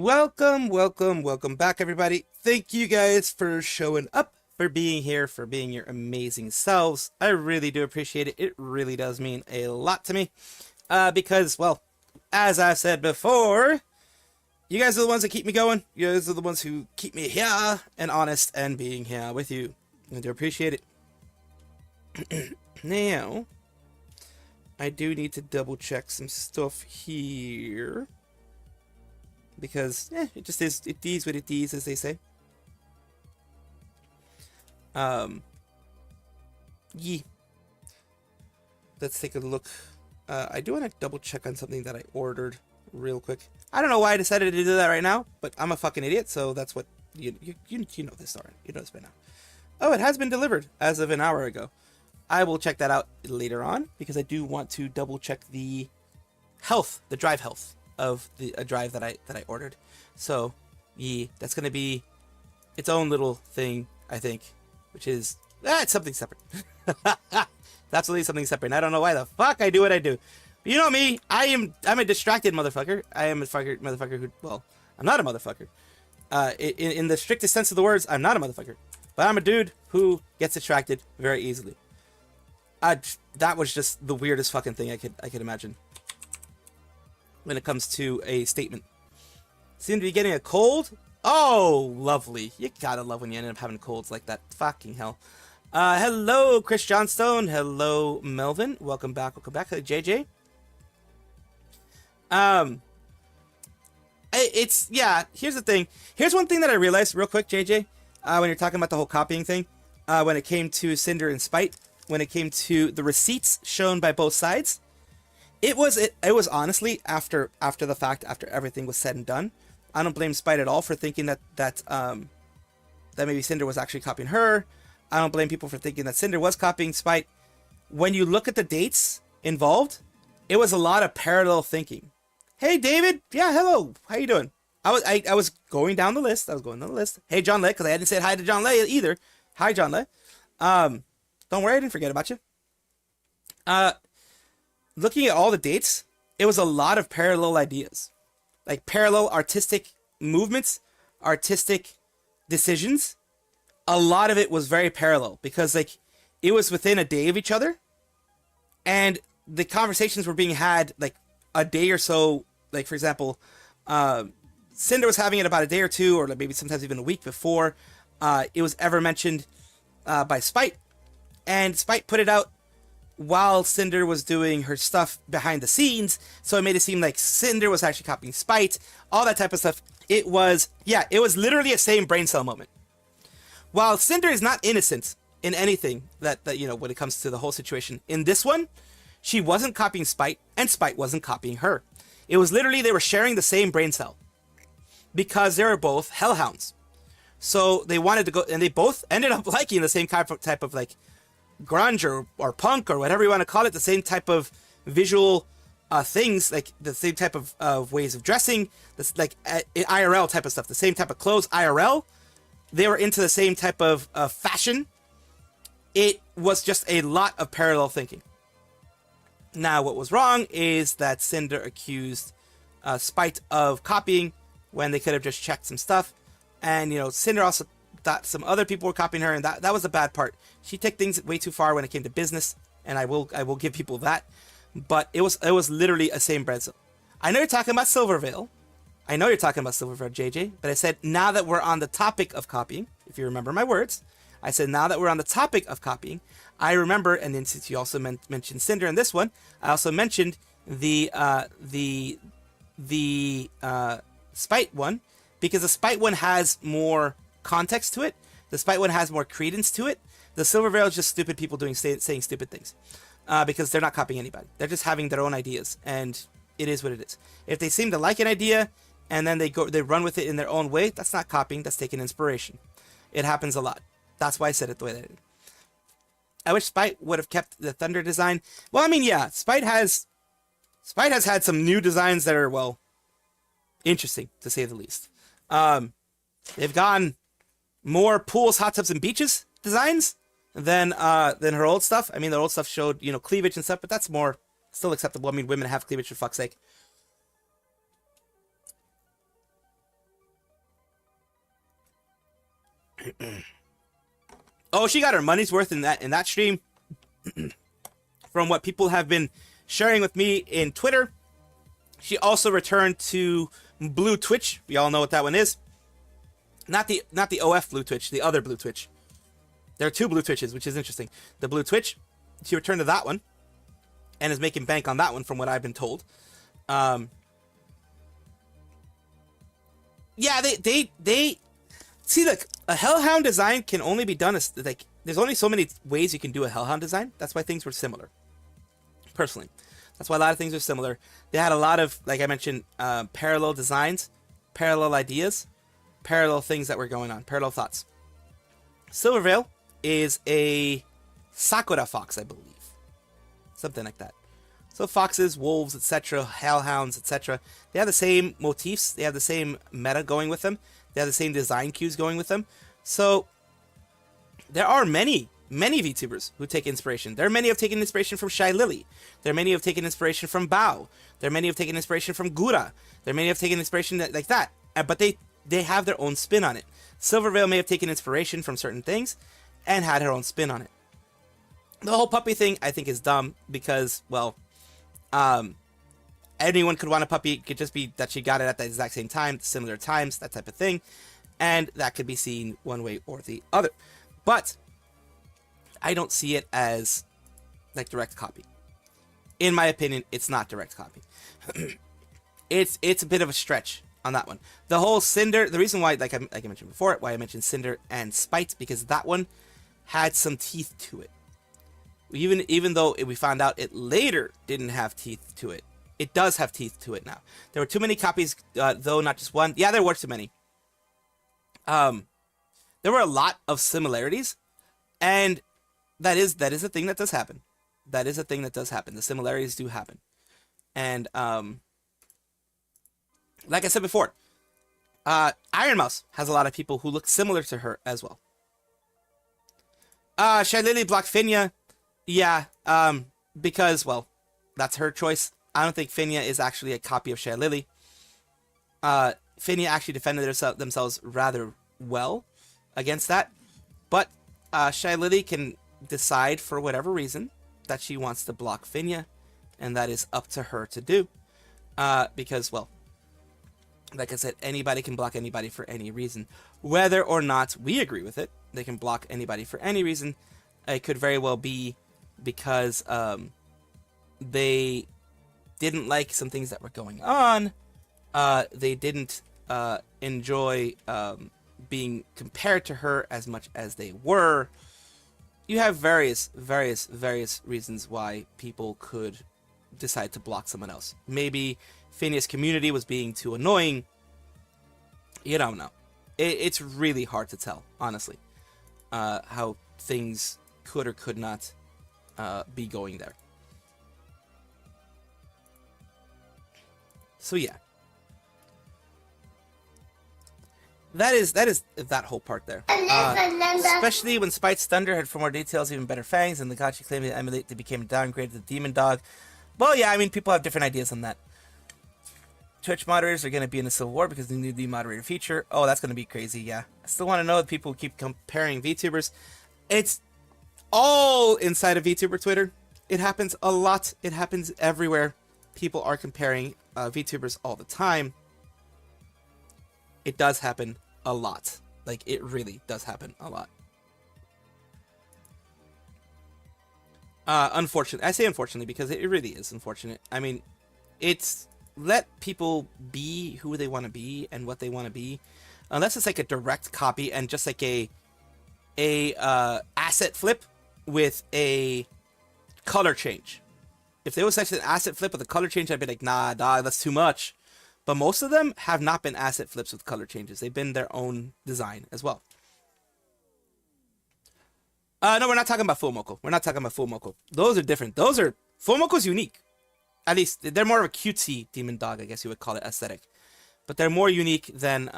Welcome back, everybody. Thank you guys for showing up, for being here, for being your amazing selves. I really do appreciate it. It really does mean a lot to me. Because, well, as I've said before, you guys are the ones that keep me going. You guys are the ones who keep me here and honest and being here with you. I do appreciate it. Now, I do need to double check some stuff here. Because, it just is, it is what it is, as they say. Yeah. Let's take a look. I do want to double check on something that I ordered real quick. I don't know why I decided to do that right now, but I'm a fucking idiot, so that's what, you know this already. You know this by now. Oh, it has been delivered as of an hour ago. I will check that out later on, because I do want to double check the health, the drive health of the drive that I ordered. So yeah, that's gonna be its own little thing, I think, which is it's something separate. That's really something separate. And I don't know why the fuck I do what I do. But you know me, I'm a distracted motherfucker. I am a motherfucker who, well, I'm not a motherfucker. In the strictest sense of the words, I'm not a motherfucker. But I'm a dude who gets distracted very easily. That was just the weirdest fucking thing I could imagine when it comes to a statement. Seem to be getting a cold? Oh, lovely. You gotta love when you end up having colds like that. Fucking hell. Hello, Chris Johnstone. Hello, Melvin. Welcome back. Welcome back. JJ. Here's the thing. Here's one thing that I realized real quick, JJ, when you're talking about the whole copying thing, when it came to Cinder and Spite, when it came to the receipts shown by both sides, it was honestly after the fact, after everything was said and done. I don't blame Spite at all for thinking that maybe Cinder was actually copying her. I don't blame people for thinking that Cinder was copying Spite. When you look at the dates involved, it was a lot of parallel thinking. Hey, David. Yeah, hello. How you doing? I was going down the list. Hey, John Lay, because I hadn't said hi to John Lay either. Hi, John Lay. Don't worry, I didn't forget about you. Looking at all the dates, it was a lot of parallel ideas. Like parallel artistic movements, artistic decisions. A lot of it was very parallel because like it was within a day of each other. And the conversations were being had like a day or so. Like, for example, Cinder was having it about a day or two, or maybe sometimes even a week before it was ever mentioned by Spite. And Spite put it out while Cinder was doing her stuff behind the scenes, so it made it seem like Cinder was actually copying Spite, all that type of stuff. It was literally a same brain cell moment. While Cinder is not innocent in anything that you know, when it comes to the whole situation, in this one, she wasn't copying Spite, and Spite wasn't copying her. It was literally they were sharing the same brain cell, because they were both hellhounds. So they wanted to go, and they both ended up liking the same type of like grunge or punk or whatever you want to call it, the same type of visual things, like the same type of ways of dressing, this like IRL type of stuff, the same type of clothes IRL. They were into the same type of fashion. It was just a lot of parallel thinking. Now, what was wrong is that Cinder accused Spite of copying when they could have just checked some stuff, and you know, Cinder also thought some other people were copying her, and that was the bad part. She took things way too far when it came to business, and I will give people that. But it was literally a same bread cell. I know you're talking about Silvervale. JJ, but I said now that we're on the topic of copying, if you remember my words, I said now that we're on the topic of copying, I remember, and then since you also mentioned Cinder in this one, I also mentioned the Spite one, because the Spite one has more context to it. The Spite one has more credence to it. The Silvervale is just stupid people saying stupid things, because they're not copying anybody. They're just having their own ideas, and it is what it is. If they seem to like an idea and then they run with it in their own way, that's not copying. That's taking inspiration. It happens a lot. That's why I said it the way that I did. I wish Spite would have kept the Thunder design. Well, I mean, yeah, Spite has had some new designs that are, well, interesting to say the least. They've gone more pools, hot tubs, and beaches designs than her old stuff. I mean, the old stuff showed, you know, cleavage and stuff, but that's more still acceptable. I mean, women have cleavage, for fuck's sake. Oh, she got her money's worth in that stream. From what people have been sharing with me in Twitter, she also returned to Blue Twitch. We all know what that one is. Not the OF Blue Twitch, the other Blue Twitch. There are two Blue Twitches, which is interesting. The Blue Twitch, she returned to that one, and is making bank on that one, from what I've been told. Yeah, they see, look, a Hellhound design can only be done as, like, there's only so many ways you can do a Hellhound design. That's why things were similar. Personally, that's why a lot of things are similar. They had a lot of, like I mentioned, parallel designs, parallel ideas, parallel things that were going on, parallel thoughts. Silverveil is a Sakura fox, I believe, something like that. So foxes, wolves, etc., hellhounds, etc. They have the same motifs. They have the same meta going with them. They have the same design cues going with them. So there are many VTubers who take inspiration. There are many who have taken inspiration from Shy Lily. There are many who have taken inspiration from Bao. There are many who have taken inspiration from Gura. There are many who have taken inspiration like that. But they have their own spin on it. Silverveil may have taken inspiration from certain things and had her own spin on it. The whole puppy thing, I think, is dumb because, well, anyone could want a puppy. It could just be that she got it at the exact same time, similar times, that type of thing. And that could be seen one way or the other. But I don't see it as like direct copy. In my opinion, it's not direct copy. It's a bit of a stretch on that one. The whole Cinder, the reason why, like I mentioned before, why I mentioned Cinder and Spite, because that one had some teeth to it. Even though we found out it later didn't have teeth to it, it does have teeth to it now. There were too many copies, though, not just one. Yeah, there were too many. There were a lot of similarities, and that is a thing that does happen. That is a thing that does happen. The similarities do happen. And like I said before, Iron Mouse has a lot of people who look similar to her as well. Shy Lily blocked Finya. Yeah, because, well, that's her choice. I don't think Finya is actually a copy of Shy Lily. Finya actually defended themselves rather well against that. But Shy Lily can decide for whatever reason that she wants to block Finya, and that is up to her to do. Because, well, like I said, anybody can block anybody for any reason. Whether or not we agree with it, they can block anybody for any reason. It could very well be because they didn't like some things that were going on. They didn't enjoy being compared to her as much as they were. You have various reasons why people could decide to block someone else. Maybe Finya's community was being too annoying. You don't know. It's really hard to tell, honestly, how things could or could not be going there. So yeah, that is that whole part there. Especially when Spite's Thunder had 4 more details, even better fangs, and the god she claimed to emulate that became downgraded to Demon Dog. Well, yeah, I mean, people have different ideas on that. Twitch moderators are going to be in a civil war because they need the moderator feature. Oh, that's going to be crazy, yeah. I still want to know if people keep comparing VTubers. It's all inside of VTuber Twitter. It happens a lot. It happens everywhere. People are comparing VTubers all the time. It does happen a lot. Like, it really does happen a lot. Unfortunately. I say unfortunately because it really is unfortunate. I mean, it's... let people be who they want to be and what they want to be, unless it's like a direct copy and just like a asset flip with a color change. If there was such an asset flip with a color change, I'd be like, nah, dog, that's too much. But most of them have not been asset flips with color changes. They've been their own design as well. No, we're not talking about Full Moko. We're not talking about Full Moko. Those are different. Full Moko's unique. At least, they're more of a cutesy demon dog, I guess you would call it, aesthetic. But they're more unique than,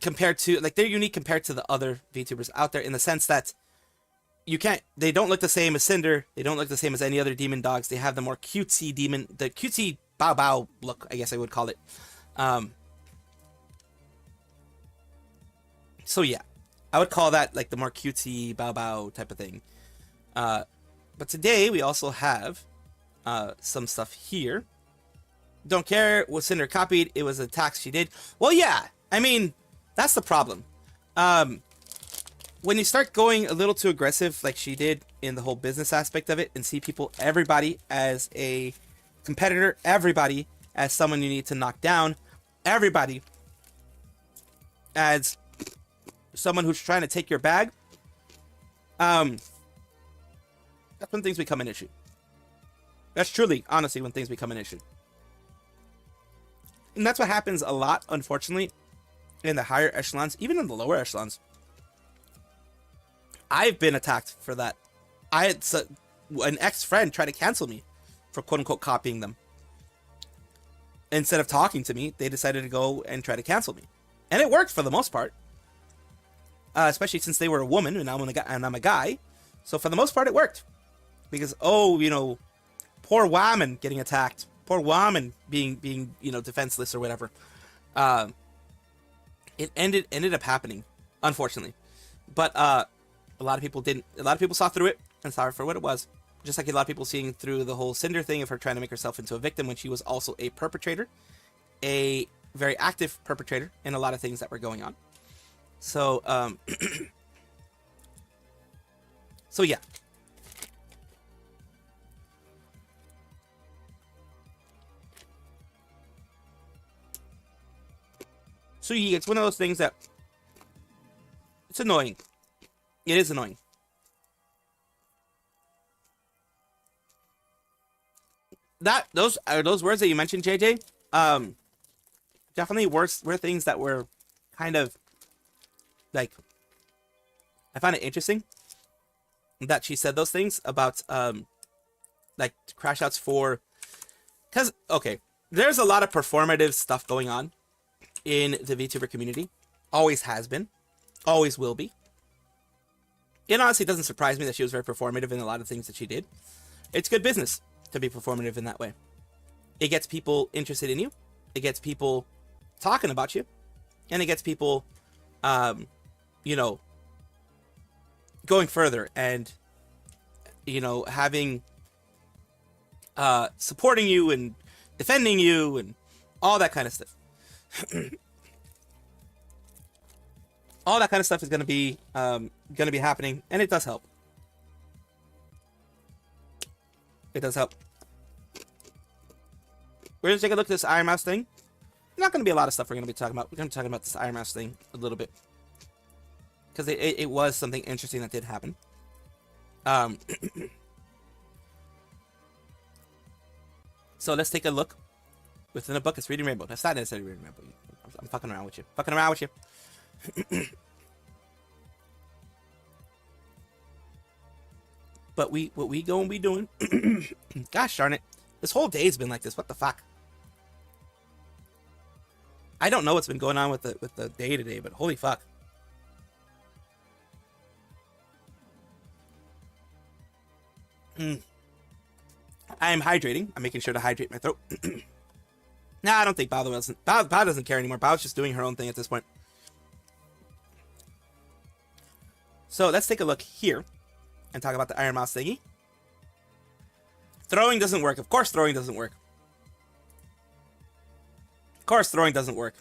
compared to, like, they're unique compared to the other VTubers out there in the sense that they don't look the same as Cinder, they don't look the same as any other demon dogs, they have the more cutesy the cutesy bow bow look, I guess I would call it. So yeah, I would call that like the more cutesy bow bow type of thing. But today we also have some stuff here. Don't care what Cinder copied. It was a tax she did. Well, yeah. I mean, that's the problem. When you start going a little too aggressive, like she did in the whole business aspect of it, and see people, everybody as a competitor, everybody as someone you need to knock down, everybody as someone who's trying to take your bag, that's when things become an issue. That's truly, honestly, when things become an issue. And that's what happens a lot, unfortunately, in the higher echelons, even in the lower echelons. I've been attacked for that. I had an ex-friend try to cancel me for quote-unquote copying them. Instead of talking to me, they decided to go and try to cancel me. And it worked for the most part. Especially since they were a woman and I'm a guy. So for the most part, it worked. Because, poor woman getting attacked. Poor woman being defenseless or whatever. It ended up happening, unfortunately. But a lot of people didn't. A lot of people saw through it and saw it for what it was. Just like a lot of people seeing through the whole Cinder thing of her trying to make herself into a victim when she was also a perpetrator. A very active perpetrator in a lot of things that were going on. So, so yeah. So it's one of those things that it's annoying. It is annoying. Those words that you mentioned, JJ, definitely were things that were kind of like, I find it interesting that she said those things about like crash outs for, because okay, there's a lot of performative stuff going on in the VTuber community. Always has been, always will be. It honestly doesn't surprise me that she was very performative in a lot of things that she did. It's good business to be performative in that way. It gets people interested in you. It gets people talking about you. And it gets people, going further and, having, supporting you and defending you and all that kind of stuff. All that kind of stuff is going to be happening, and it does help. It does help. We're going to take a look at this Iron Mouse thing. Not going to be a lot of stuff we're going to be talking about. We're going to be talking about this Iron Mouse thing a little bit. Because it was something interesting that did happen. So let's take a look. Within a book, it's Reading Rainbow. That's not necessarily Reading Rainbow. I'm fucking around with you. Fucking around with you. But what we going to be doing... Gosh darn it. This whole day's been like this. What the fuck? I don't know what's been going on with the day today, but holy fuck. I am hydrating. I'm making sure to hydrate my throat. Nah, I don't think Bao doesn't care anymore. Bao's just doing her own thing at this point. So let's take a look here and talk about the Iron Mouse thingy. Throwing doesn't work. Of course throwing doesn't work. Of course throwing doesn't work.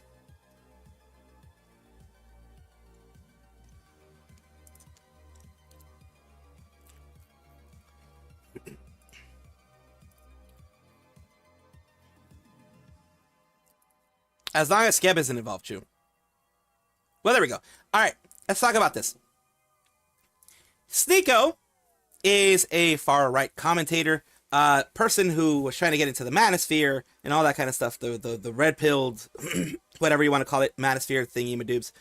As long as Skeb isn't involved, too. Well, there we go. All right, let's talk about this. Sneeko is a far-right commentator, person who was trying to get into the manosphere and all that kind of stuff, the red-pilled, whatever you want to call it, manosphere thingy-madoobs.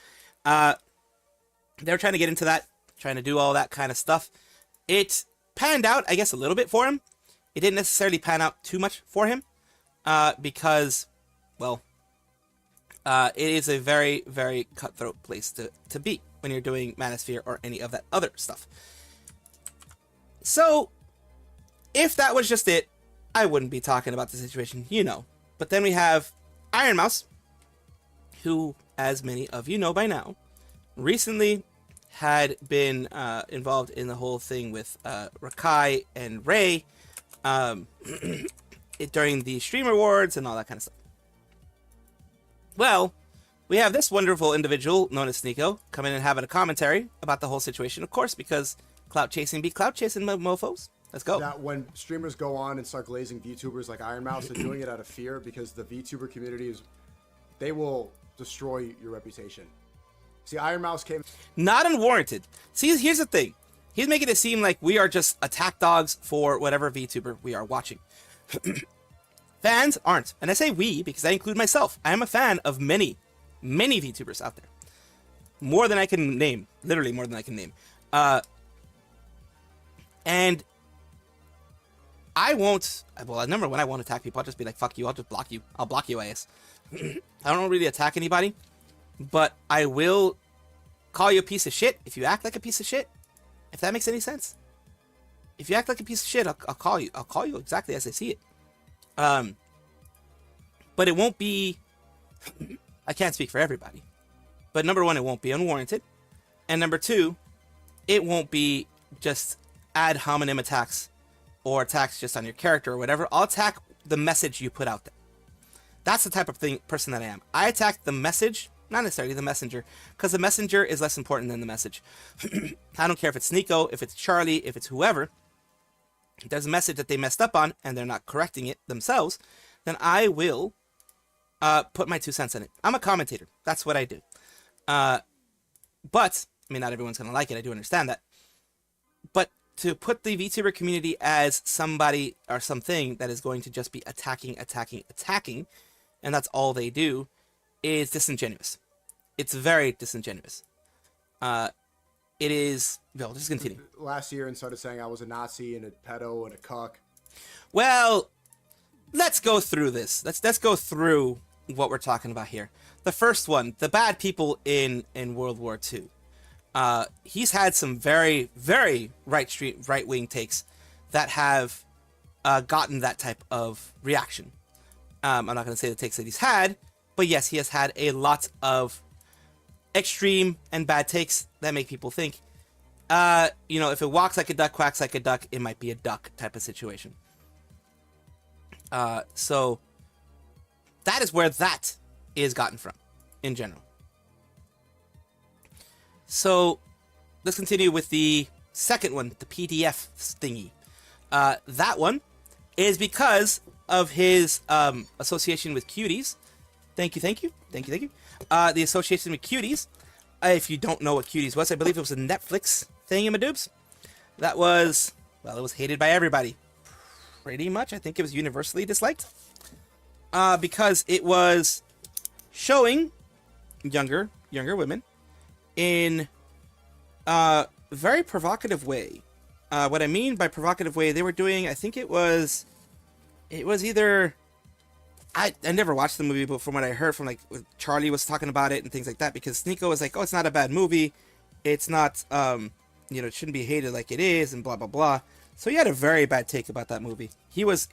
They were trying to get into that, trying to do all that kind of stuff. It panned out, I guess, a little bit for him. It didn't necessarily pan out too much for him, because, well... it is a very, very cutthroat place to be when you're doing Manosphere or any of that other stuff. So, if that was just it, I wouldn't be talking about the situation, But then we have Iron Mouse, who, as many of you know by now, recently had been involved in the whole thing with Rakai and Ray during the Stream Awards and all that kind of stuff. Well, we have this wonderful individual known as Sneeko come in and having a commentary about the whole situation, of course, because clout chasing be clout chasing, mofos. Let's go. That when streamers go on and start glazing VTubers like Iron Mouse, they're doing it out of fear because the VTuber community they will destroy your reputation. See, Iron Mouse came... Not unwarranted. See, here's the thing. He's making it seem like we are just attack dogs for whatever VTuber we are watching. Fans aren't. And I say we because I include myself. I am a fan of many VTubers out there. More than I can name. Literally more than I can name. And I won't... Well, I remember when I won't attack people, I'll just be like, fuck you, I'll just block you. I'll block you, ass. I don't really attack anybody. But I will call you a piece of shit if you act like a piece of shit. If that makes any sense. If you act like a piece of shit, I'll call you. I'll call you exactly as I see it. But it won't be... I can't speak for everybody. But number one, it won't be unwarranted. And number two, it won't be just ad hominem attacks or attacks just on your character or whatever. I'll attack the message you put out there. That's the type of person that I am. I attack the message, not necessarily the messenger, because the messenger is less important than the message. I don't care if it's Sneeko, if it's Charlie, if it's whoever. If there's a message that they messed up on and they're not correcting it themselves, then I will put my 2 cents in it. I'm a commentator. That's what I do. But, I mean, not everyone's going to like it. I do understand that. But to put the VTuber community as somebody or something that is going to just be attacking, and that's all they do, is disingenuous. It's very disingenuous. It is... Well, just continue. Last year and started saying I was a Nazi and a pedo and a cuck. Well, let's go through this. Let's go through what we're talking about here. The first one, the bad people in World War II. He's had some very, very right-wing takes that have gotten that type of reaction. I'm not going to say the takes that he's had, but yes, he has had a lot of extreme and bad takes that make people think, you know, if it walks like a duck, quacks like a duck, it might be a duck type of situation. So that is where that is gotten from in general. So let's continue with the second one, the PDF thingy. That one is because of his association with cuties. Thank you. The association with cuties. If you don't know what cuties was, I believe it was a Netflix thingamadoobs. That was, well, it was hated by everybody. Pretty much. I think it was universally disliked. Because it was showing younger women in a very provocative way. What I mean by provocative way, they were doing, I think it was either... I never watched the movie, but from what I heard from, like, Charlie was talking about it and things like that, because Sneeko was like, oh, it's not a bad movie. It's not, you know, it shouldn't be hated like it is, and blah, blah, blah. So he had a very bad take about that movie. He was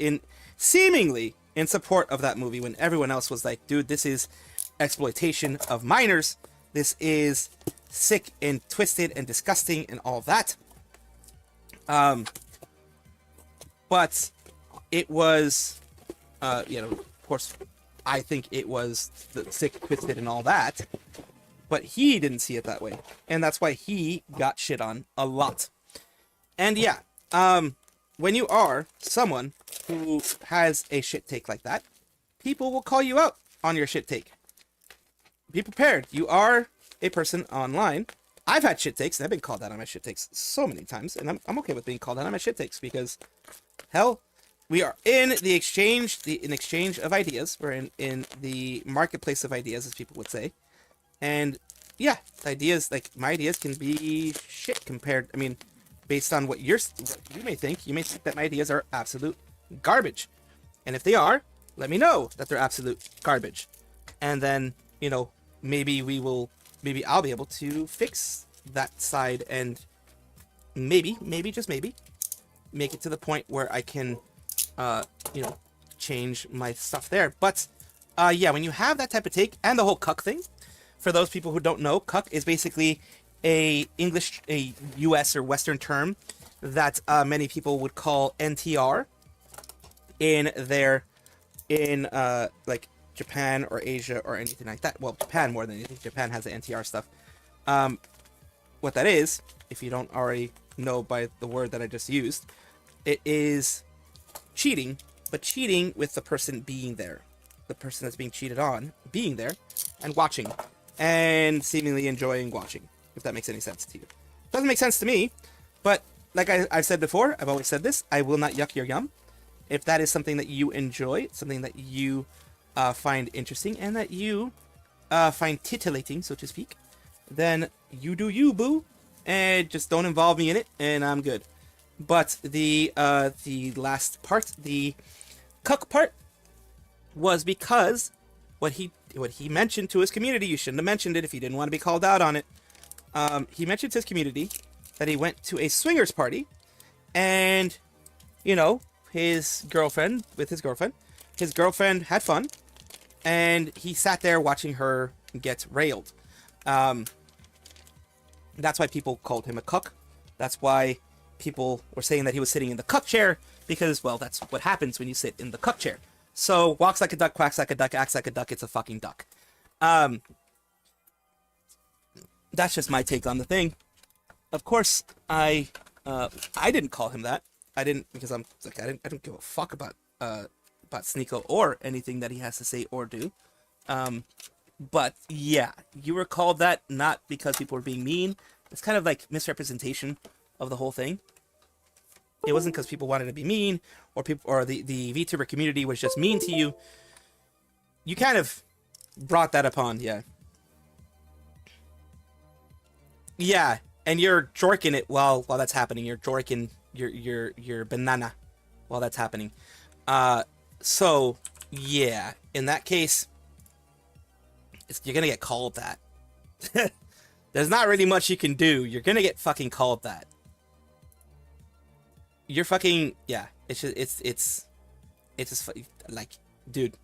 seemingly in support of that movie when everyone else was like, dude, this is exploitation of minors. This is sick and twisted and disgusting and all that. But it was, you know, of course, I think it was the sick, twisted, and all that. But he didn't see it that way. And that's why he got shit on a lot. And yeah, when you are someone who has a shit take like that, people will call you out on your shit take. Be prepared. You are a person online. I've had shit takes, and I've been called out on my shit takes so many times, and I'm okay with being called out on my shit takes because, hell, we are in the exchange, of ideas. We're in the marketplace of ideas, as people would say, and yeah, ideas, like my ideas, can be shit compared. I mean, based on what you may think that my ideas are absolute garbage, and if they are, let me know that they're absolute garbage, and then, you know, maybe I'll be able to fix that side and maybe, just maybe, make it to the point where I can, you know, change my stuff there. But, yeah, when you have that type of take and the whole cuck thing, for those people who don't know, cuck is basically a U.S. or Western term that many people would call NTR in like Japan or Asia or anything like that. Well, Japan more than anything. Japan has the NTR stuff. What that is, if you don't already know by the word that I just used, it is cheating, but cheating with the person being there. The person that's being cheated on being there and watching and seemingly enjoying watching, if that makes any sense to you. Doesn't make sense to me, but like I've said before, I've always said this, I will not yuck your yum. If that is something that you enjoy, something that you find interesting and that you find titillating, so to speak, then you do you, boo, and just don't involve me in it, and I'm good. But the last part, the cuck part, was because what he mentioned to his community. You shouldn't have mentioned it if you didn't want to be called out on it. He mentioned to his community that he went to a swingers party, and his girlfriend had fun, and he sat there watching her get railed. That's why people called him a cuck. That's why people were saying that he was sitting in the cuck chair, because, well, that's what happens when you sit in the cuck chair. So, walks like a duck, quacks like a duck, acts like a duck, it's a fucking duck. That's just my take on the thing. Of course, I didn't call him that. I didn't, because I don't give a fuck about Sneeko or anything that he has to say or do. But yeah, you were called that not because people were being mean. It's kind of like misrepresentation of the whole thing. It wasn't because people wanted to be mean, or the VTuber community was just mean to you. You kind of brought that upon, yeah. Yeah, and you're jorking it while that's happening. You're jorking your banana while that's happening. So yeah, in that case, you're gonna get called that. There's not really much you can do. You're gonna get fucking called that. You're fucking, yeah. It's just like, dude,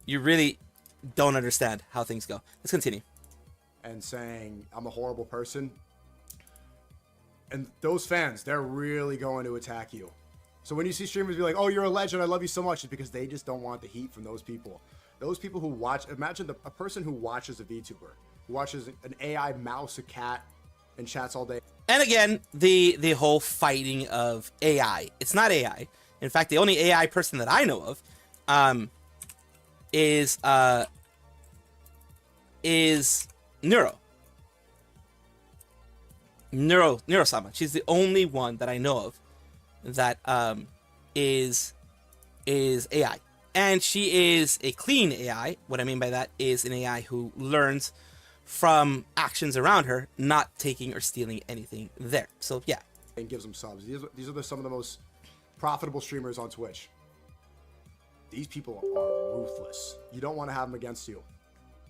you really don't understand how things go. Let's continue. And saying I'm a horrible person, and those fans, they're really going to attack you. So when you see streamers be like, "Oh, you're a legend, I love you so much," it's because they just don't want the heat from those people. Those people who watch, imagine a person who watches a VTuber, who watches an AI mouse, a cat, and chats all day. And again, the whole fighting of AI. It's not AI. In fact, the only AI person that I know of is Neuro-sama. She's the only one that I know of that is AI. And she is a clean AI. What I mean by that is an AI who learns from actions around her, not taking or stealing anything there. So yeah. And gives them subs. These are some of the most profitable streamers on Twitch. These people are ruthless. You don't want to have them against you.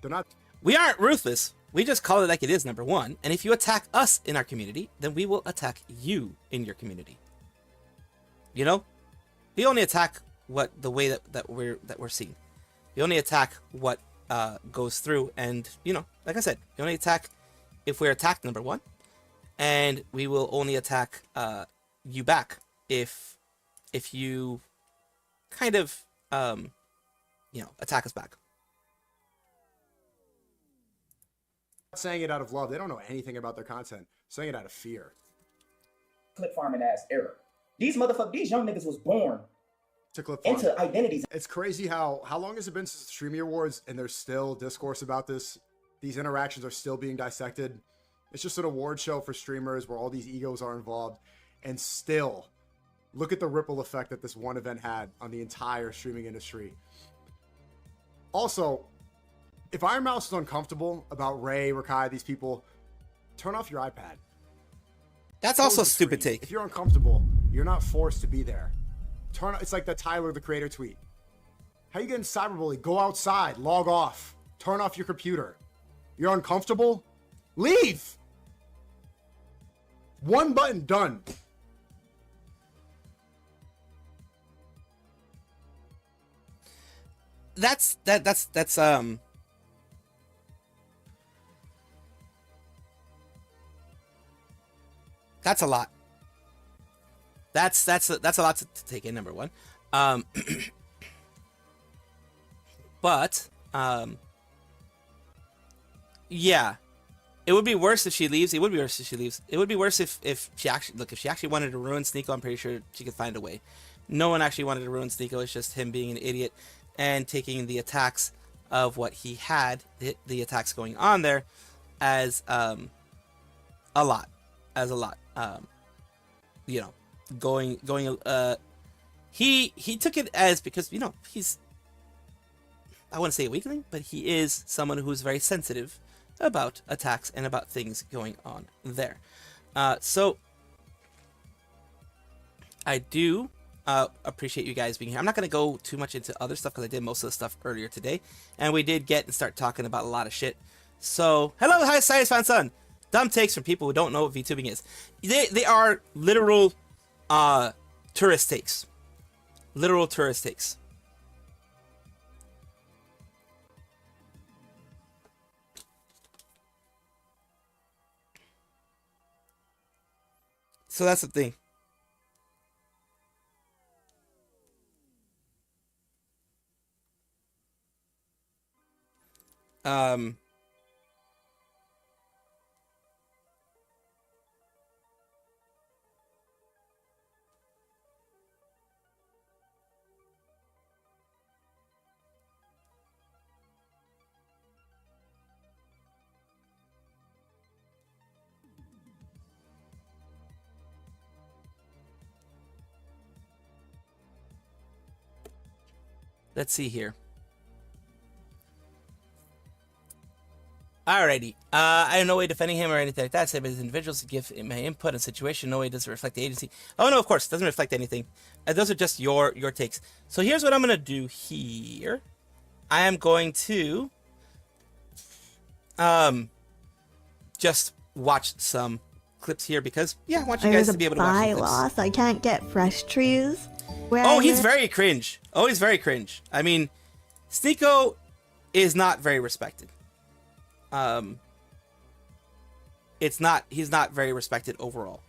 They're not. We aren't ruthless. We just call it like it is, number one. And if you attack us in our community, then we will attack you in your community. You know? We only attack the way that we're seeing. We only attack what goes through, and like I said, we only attack if we're attacked, number one, and we will only attack you back if you kind of attack us back. Saying it out of love. They don't know anything about their content. Saying it out of fear. Clip farming ass error. These young niggas was born into identities. It's crazy how long has it been since the Streamy Awards, and there's still discourse about this. These interactions are still being dissected. It's just an award show for streamers where all these egos are involved, and still, look at the ripple effect that this one event had on the entire streaming industry. Also, if Iron Mouse is uncomfortable about Ray, Rakai, these people, turn off your iPad. That's also a stupid take. If you're uncomfortable, you're not forced to be there. It's like that Tyler, the creator tweet. How you getting cyberbullied? Go outside, log off, turn off your computer. You're uncomfortable? Leave! One button, done. That's That's a lot. That's a lot to take in, number one. But yeah, it would be worse if she leaves. It would be worse if she leaves. It would be worse if she actually wanted to ruin Sneeko. I'm pretty sure she could find a way. No one actually wanted to ruin Sneeko. It's just him being an idiot and taking the attacks of what he had, the attacks going on there, as a lot. You know, going. He took it as, because, you know, he's, I wouldn't say a weakling, but he is someone who's very sensitive about attacks and about things going on there. So I do appreciate you guys being here. I'm not going to go too much into other stuff because I did most of the stuff earlier today, and we did get and start talking about a lot of shit. So hello, hi, Science Fan Son. Dumb takes from people who don't know what VTubing is. They are literal tourist takes. Literal tourist takes. So that's the thing. Let's see here. Alrighty. I have no way defending him or anything like that. Said, but as individuals to give my input on situation, no way does it reflect the agency. Oh no, of course, it doesn't reflect anything. Those are just your takes. So here's what I'm gonna do here. I am going to just watch some clips here because I want you guys to be able to watch the clips. Bylaw, so I can't get fresh trees. Oh, he's very cringe. Oh, he's very cringe. I mean, Sneeko is not very respected. He's not very respected overall.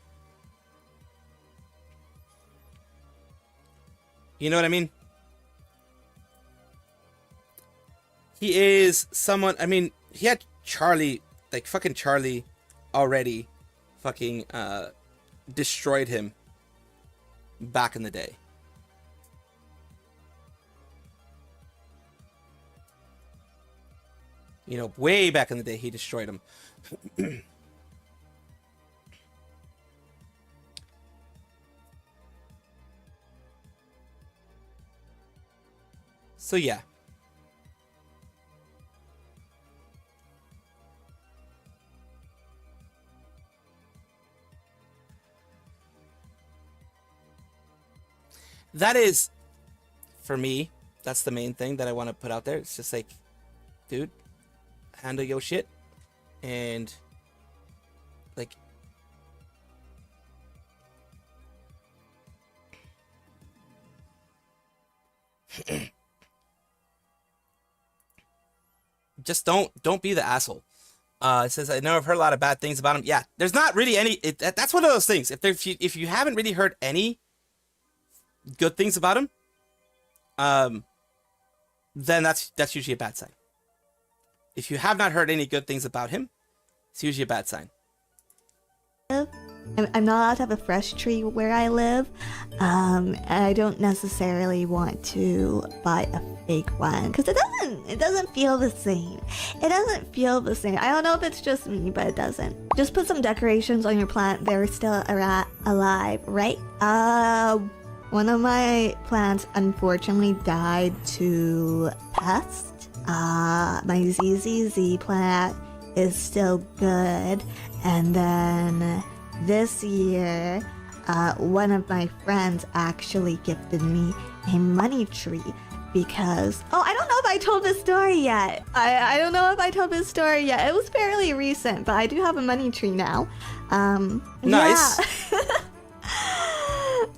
You know what I mean? He is someone, I mean, he had Charlie, like fucking Charlie already fucking destroyed him back in the day. You know, way back in the day, he destroyed him. So, yeah. That is, for me, that's the main thing that I want to put out there. It's just like, dude, handle your shit, and like, just don't be the asshole. It says, I know I've heard a lot of bad things about him. Yeah, there's not really any. That's one of those things. If you haven't really heard any good things about him, then that's usually a bad sign. If you have not heard any good things about him, it's usually a bad sign. I'm not allowed to have a fresh tree where I live. And I don't necessarily want to buy a fake one because it doesn't feel the same. It doesn't feel the same. I don't know if it's just me, but it doesn't. Just put some decorations on your plant. They're still alive, right? One of my plants unfortunately died to pest. My ZZZ plant is still good, and then this year, one of my friends actually gifted me a money tree because, I don't know if I told this story yet. I don't know if I told this story yet. It was fairly recent, but I do have a money tree now. Nice. Yeah.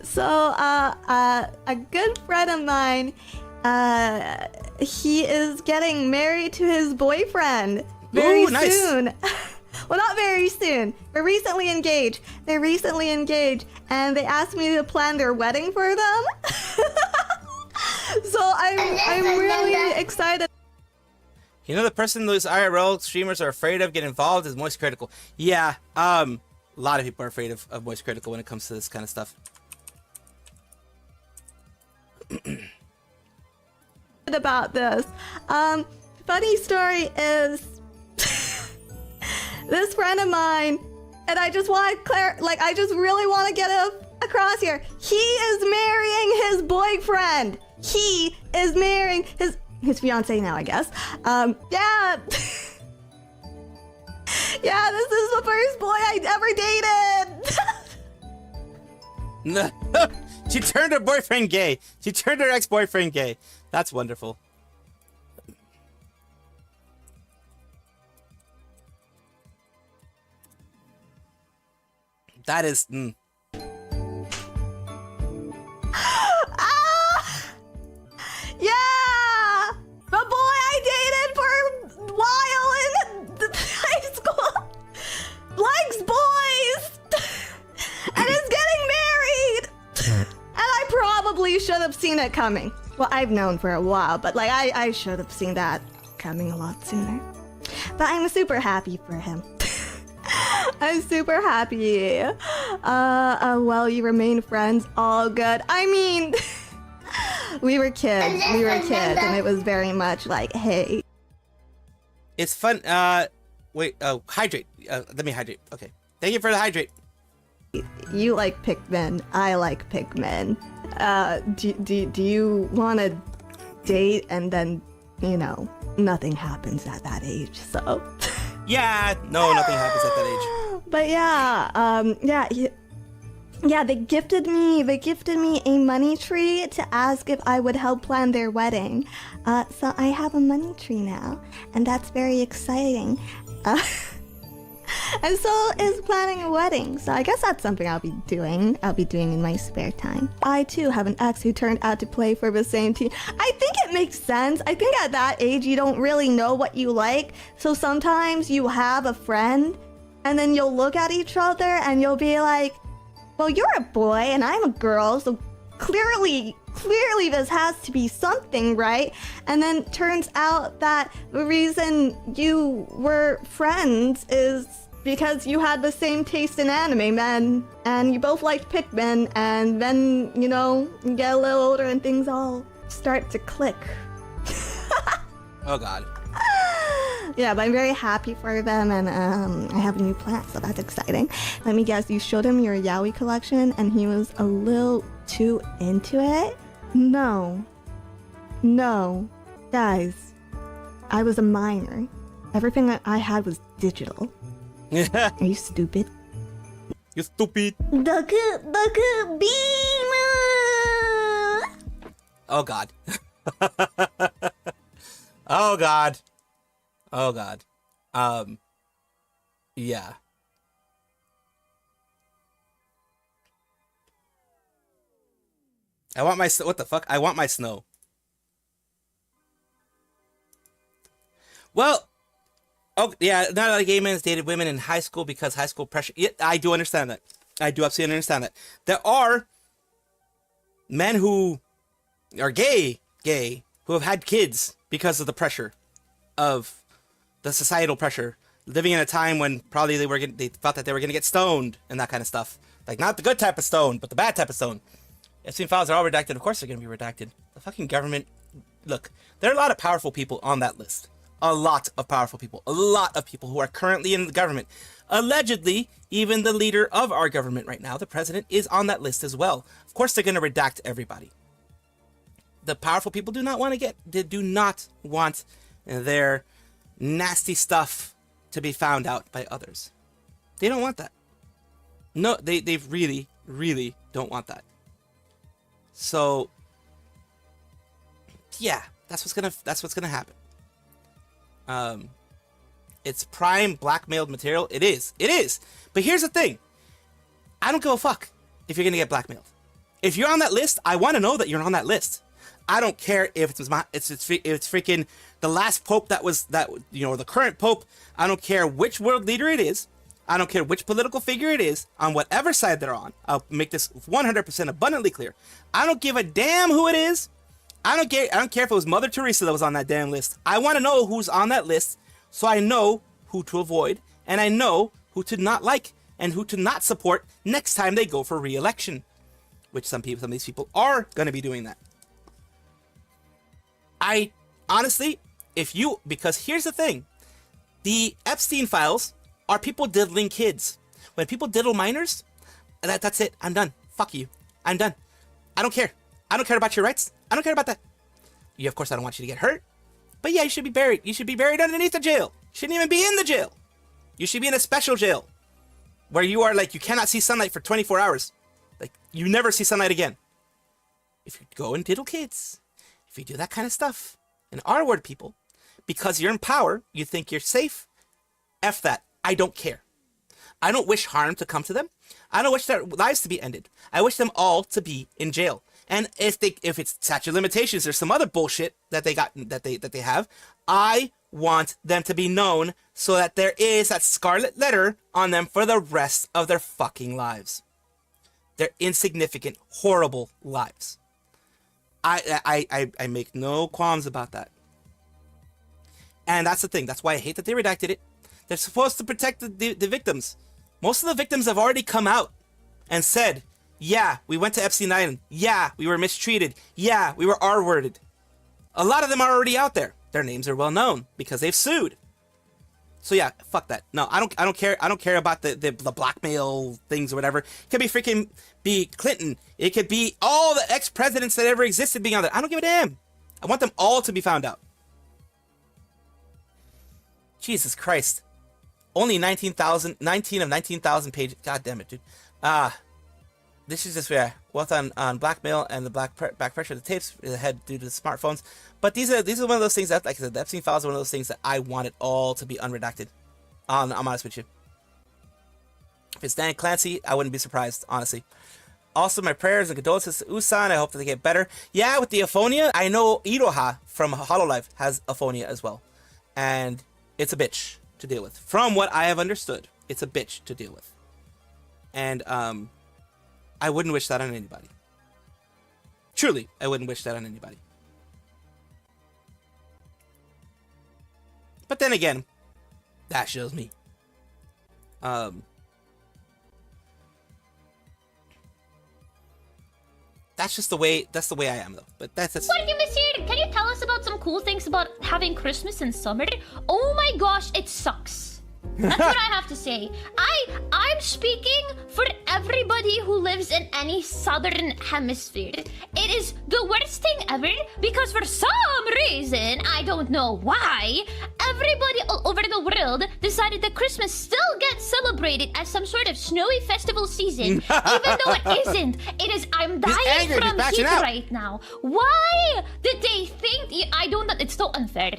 So, a good friend of mine, he is getting married to his boyfriend very Ooh, nice. soon. Well, not very soon. They're recently engaged. And they asked me to plan their wedding for them. So I'm really excited. You know, the person those IRL streamers are afraid of getting involved is Moist Critical. Yeah, a lot of people are afraid of Moist Critical when it comes to this kind of stuff. About this. Funny story is this friend of mine, and I just want to I just really want to get across here. He is marrying his boyfriend. He is marrying his fiance now, I guess. Yeah. Yeah, this is the first boy I ever dated. She turned her boyfriend gay. She turned her ex-boyfriend gay. That's wonderful. That is... Yeah! The boy I dated for a while in high school likes boys and is getting married. And I probably should have seen it coming. Well, I've known for a while, but I should have seen that coming a lot sooner. But I'm super happy for him. I'm super happy. Well, you remain friends, all good. I mean... We were kids, and it was very much like, hey. It's fun, wait, hydrate. Let me hydrate. Okay. Thank you for the hydrate. You like Pikmin, I like Pikmin. Do you want to date and then, you know, nothing happens at that age, so. Yeah, no, nothing happens at that age. But yeah, yeah, they gifted me a money tree to ask if I would help plan their wedding. So I have a money tree now, and that's very exciting. And so is planning a wedding. So I guess that's something I'll be doing in my spare time. I too have an ex who turned out to play for the same team. I think it makes sense. I think at that age you don't really know what you like. So sometimes you have a friend and then you'll look at each other and you'll be like, well, you're a boy and I'm a girl, so clearly this has to be something, right? And then turns out that the reason you were friends is because you had the same taste in anime, man, and you both liked Pikmin, and then, you know, you get a little older and things all start to click. Oh, God. Yeah, but I'm very happy for them, and I have a new plant, so that's exciting. Let me guess, you showed him your yaoi collection, and he was a little too into it? No. Guys, I was a minor. Everything that I had was digital. Are you stupid? You stupid. Doku beam! Oh, God. Oh, God. Oh, God. Yeah. I want my... What the fuck? I want my snow. Well... Oh, yeah, not a lot of gay men has dated women in high school because high school pressure... Yeah, I do understand that. I do absolutely understand that. There are men who are gay, who have had kids because of the pressure of the societal pressure, living in a time when probably they thought that they were going to get stoned and that kind of stuff. Like, not the good type of stone, but the bad type of stone. Epstein files are all redacted. Of course they're going to be redacted. The fucking government... Look, there are a lot of powerful people on that list. A lot of powerful people. A lot of people who are currently in the government. Allegedly, even the leader of our government right now, the president, is on that list as well. Of course they're going to redact everybody. The powerful people do not want their nasty stuff to be found out by others. They don't want that. No, they really, really don't want that. So, yeah, that's what's gonna happen. It's prime blackmailed material. It is. But here's the thing. I don't give a fuck if you're gonna get blackmailed. If you're on that list, I want to know that you're on that list. I don't care if it's freaking the last pope the current pope. I don't care which world leader it is. I don't care which political figure it is, on whatever side they're on. I'll make this 100% abundantly clear. I don't give a damn who it is. I don't care if it was Mother Teresa that was on that damn list. I want to know who's on that list so I know who to avoid and I know who to not like and who to not support next time they go for re-election, which some of these people are going to be doing that. I honestly, because here's the thing, the Epstein files are people diddling kids. When people diddle minors, that's it. I'm done. Fuck you. I'm done. I don't care. I don't care about your rights. I don't care about that. Of course, I don't want you to get hurt. But yeah, you should be buried. You should be buried underneath the jail. You shouldn't even be in the jail. You should be in a special jail where you are you cannot see sunlight for 24 hours. You never see sunlight again. If you go and diddle kids, if you do that kind of stuff, and R-word people, because you're in power, you think you're safe, F that. I don't care. I don't wish harm to come to them. I don't wish their lives to be ended. I wish them all to be in jail. And if it's statute of limitations or some other bullshit that they have, I want them to be known so that there is that scarlet letter on them for the rest of their fucking lives. Their insignificant, horrible lives. I make no qualms about that. And that's the thing. That's why I hate that they redacted it. They're supposed to protect the victims. Most of the victims have already come out and said, yeah, we went to Epstein Island. Yeah, we were mistreated. Yeah, we were R-worded. A lot of them are already out there. Their names are well known because they've sued. So yeah, fuck that. No, I don't care. I don't care about the blackmail things or whatever. It could be Clinton. It could be all the ex-presidents that ever existed being on there. I don't give a damn. I want them all to be found out. Jesus Christ. Only 19 of 19,000 pages. God damn it, dude. This is just wealth on blackmail and the back pressure of the tapes ahead due to the smartphones. But these are one of those things that, like I said, the Epstein files are one of those things that I want it all to be unredacted. I'm honest with you. If it's Dan Clancy, I wouldn't be surprised, honestly. Also, my prayers and condolences to Usan. I hope that they get better. Yeah, with the aphonia, I know Iroha from HoloLive has aphonia as well. And it's a bitch to deal with. From what I have understood, it's a bitch to deal with. And I wouldn't wish that on anybody. Truly, I wouldn't wish that on anybody. But then again, that shows me. That's just the way. That's the way I am, though. But that's. What you miss here? Can you tell us about some cool things about having Christmas in summer? Oh my gosh, it sucks. That's what I have to say. I'm speaking for everybody who lives in any southern hemisphere. It is the worst thing ever because for some reason, I don't know why, everybody all over the world decided that Christmas still gets celebrated as some sort of snowy festival season, even though it isn't. It is, I'm dying from heat right now. Why did they think, I don't know, it's so unfair.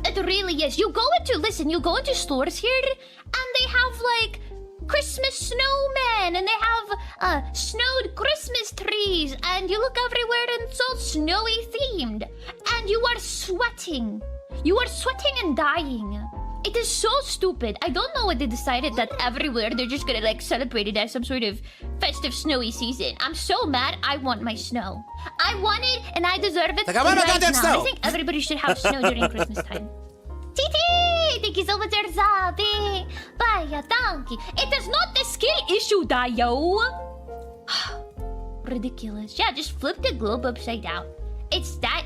It really is. You go into stores here, and they have, like, Christmas snowmen, and they have, snowed Christmas trees, and you look everywhere, and it's all snowy themed. And you are sweating. You are sweating and dying. It is so stupid. I don't know why they decided that everywhere they're just gonna, like, celebrate it as some sort of festive snowy season. I'm so mad. I want my snow. I want it, and I deserve it like, I want right now. snow. I think everybody should have snow during Christmas time. TT! Thank you so much, Erzabi! Bye, donkey. It is not a skill issue, Dio! Ridiculous. Yeah, just flip the globe upside down. It's that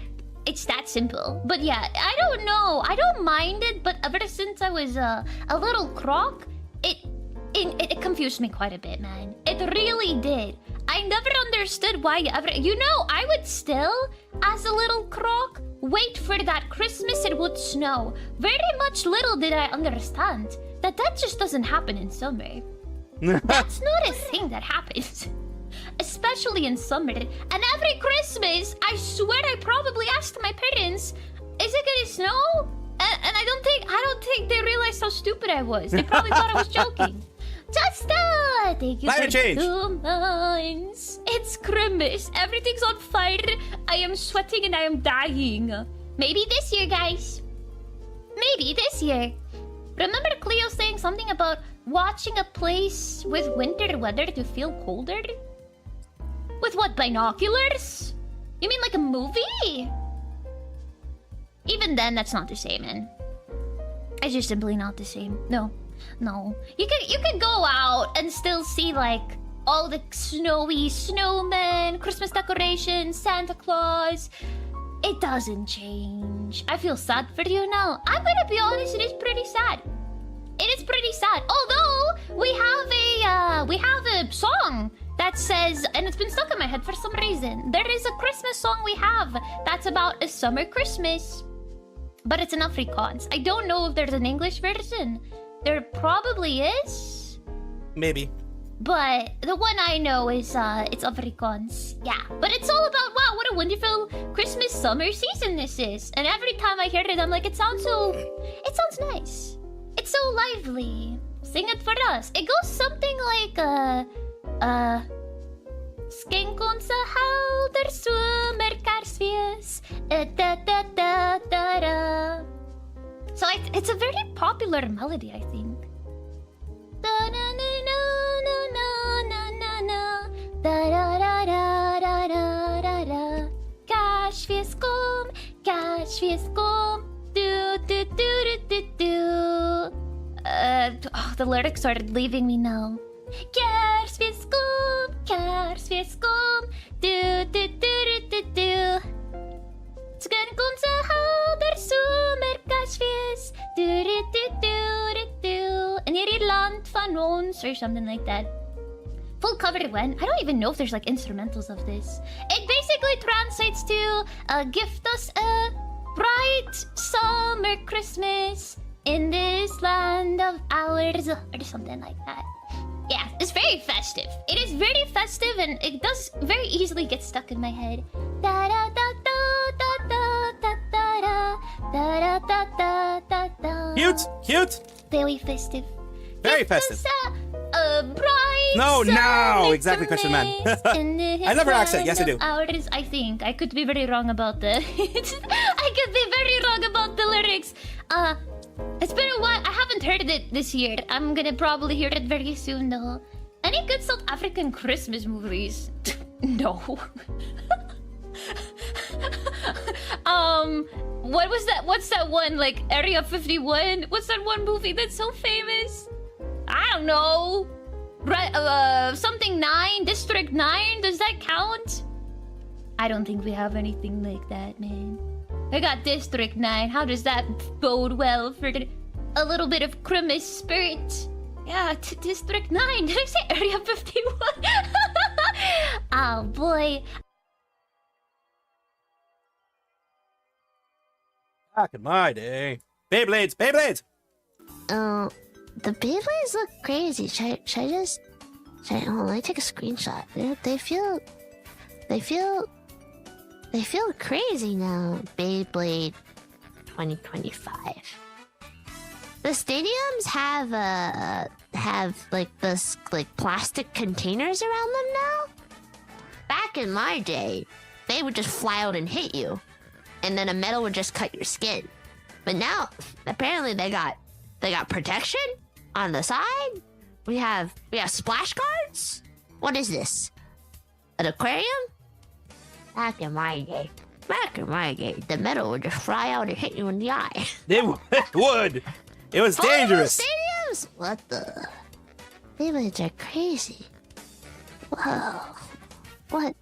simple. But yeah, I don't know. I don't mind it, but ever since I was a little croc, it confused me quite a bit, man. It really did. I never understood why I would still, as a little croc, wait for that Christmas it would snow. Very much little did I understand that just doesn't happen in summer. That's not a thing that happens. Especially in summer. And every Christmas, I swear I probably asked my parents, is it gonna snow? And I don't think they realized how stupid I was. They probably thought I was joking. Justin! Thank you Climate for change. 2 months. It's Christmas. Everything's on fire. I am sweating and I am dying. Maybe this year, guys. Maybe this year. Remember Cleo saying something about watching a place with winter weather to feel colder? With what, binoculars? You mean like a movie? Even then, that's not the same, man. It's just simply not the same. No. You could go out and still see like all the snowy snowmen, Christmas decorations, Santa Claus. It doesn't change. I feel sad for you now. I'm gonna be honest, it is pretty sad. It is pretty sad. Although we have a song that says, and it's been stuck in my head for some reason. There is a Christmas song we have that's about a summer Christmas, but it's in Afrikaans. I don't know if there's an English version. There probably is. Maybe. But the one I know is it's Afrikaans. Yeah. But it's all about, wow, what a wonderful Christmas summer season this is. And every time I hear it, I'm like, it sounds nice. It's so lively. Sing it for us. It goes something like Skink ons 'n helder somerkersfees. Da da da da da. So it's a very popular melody, I think. Da na na na na na na na da da da da da da da da. Kersfees kom, do do do do do do. The lyrics are leaving me now. Kersfees kom, do do do do do do. Skink ons 'n helder somerkersfees, do do do do do do. In hierdie land van ons, or something like that. Full cover when? I don't even know if there's like instrumentals of this. It basically translates to gift us a bright summer Christmas in this land of ours, or something like that. Yeah, it's very festive. It is very festive, and it does very easily get stuck in my head. Da da da da da da da da da da da da da. Cute. Very festive. Very festive. A bright No, now! summer Exactly, question man. Christmas I love her accent. Yes, I do. Ours, I think. I could be very wrong about the... I could be very wrong about the lyrics. It's been a while. I haven't heard it this year. I'm gonna probably hear it very soon, though. Any good South African Christmas movies? No. What was that? What's that one? Like Area 51? What's that one movie that's so famous? I don't know. Something 9, District 9. Does that count? I don't think we have anything like that, man. I got District 9. How does that bode well for a little bit of Christmas spirit? Yeah, District 9. Did I say Area 51? Oh, boy. Back in my day. Beyblades. The Beyblades look crazy. Should let me take a screenshot. They feel crazy now. Beyblade 2025. The stadiums have like this like plastic containers around them now. Back in my day, they would just fly out and hit you, and then a metal would just cut your skin. But now, apparently, they got protection on the side. We have splash guards. What is this? An aquarium? Back in my day, the metal would just fly out and hit you in the eye. It would. It was dangerous. Stadiums? What the? Beyblades are crazy. Whoa. What?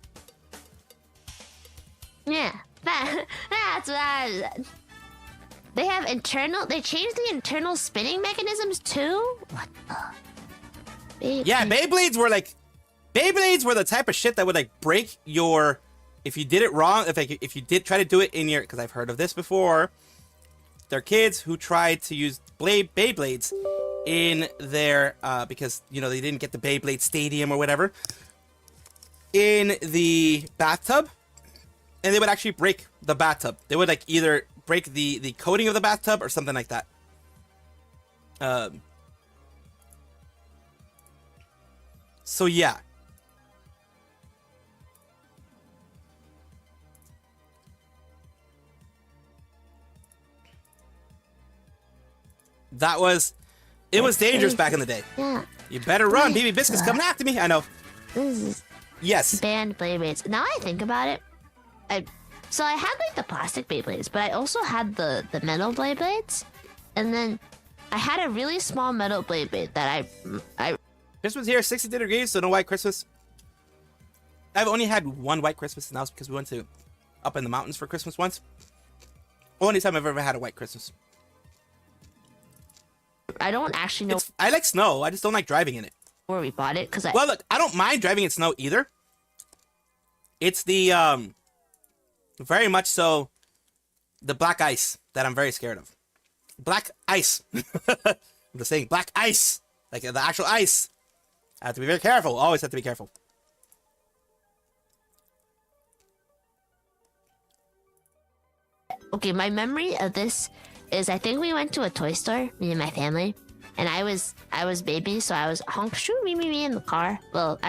Yeah, that's what I said. They changed the internal spinning mechanisms too? What the? Yeah, Beyblades were the type of shit that would like break your, if you did it wrong, if you did try to do it in your, because I've heard of this before. There are kids who tried to use Beyblades in their, because, you know, they didn't get the Beyblade Stadium or whatever, in the bathtub, and they would actually break the bathtub. They would like either break the coating of the bathtub or something like that. So yeah. It was dangerous back in the day. Yeah. You better run, BB Biscuit's coming after me. I know. This is Yes. banned Beyblades. Now I think about it, so I had like the plastic Beyblades, but I also had the metal Beyblades, and then I had a really small metal Beyblade that I Christmas here, 62 degrees, so no white Christmas. I've only had one white Christmas, and that was because we went to up in the mountains for Christmas once. Only time I've ever had a white Christmas. don't actually know I like snow. I just don't like driving in it. where we bought it because Well, look, I don't mind driving in snow either. It's the very much so the black ice that I'm very scared of. Black ice. I'm just saying black ice, like the actual ice. I have to be very careful. Always have to be careful. Okay, my memory of this is I think we went to a toy store, me and my family, and I was baby, so I was honk shoo me in the car. Well,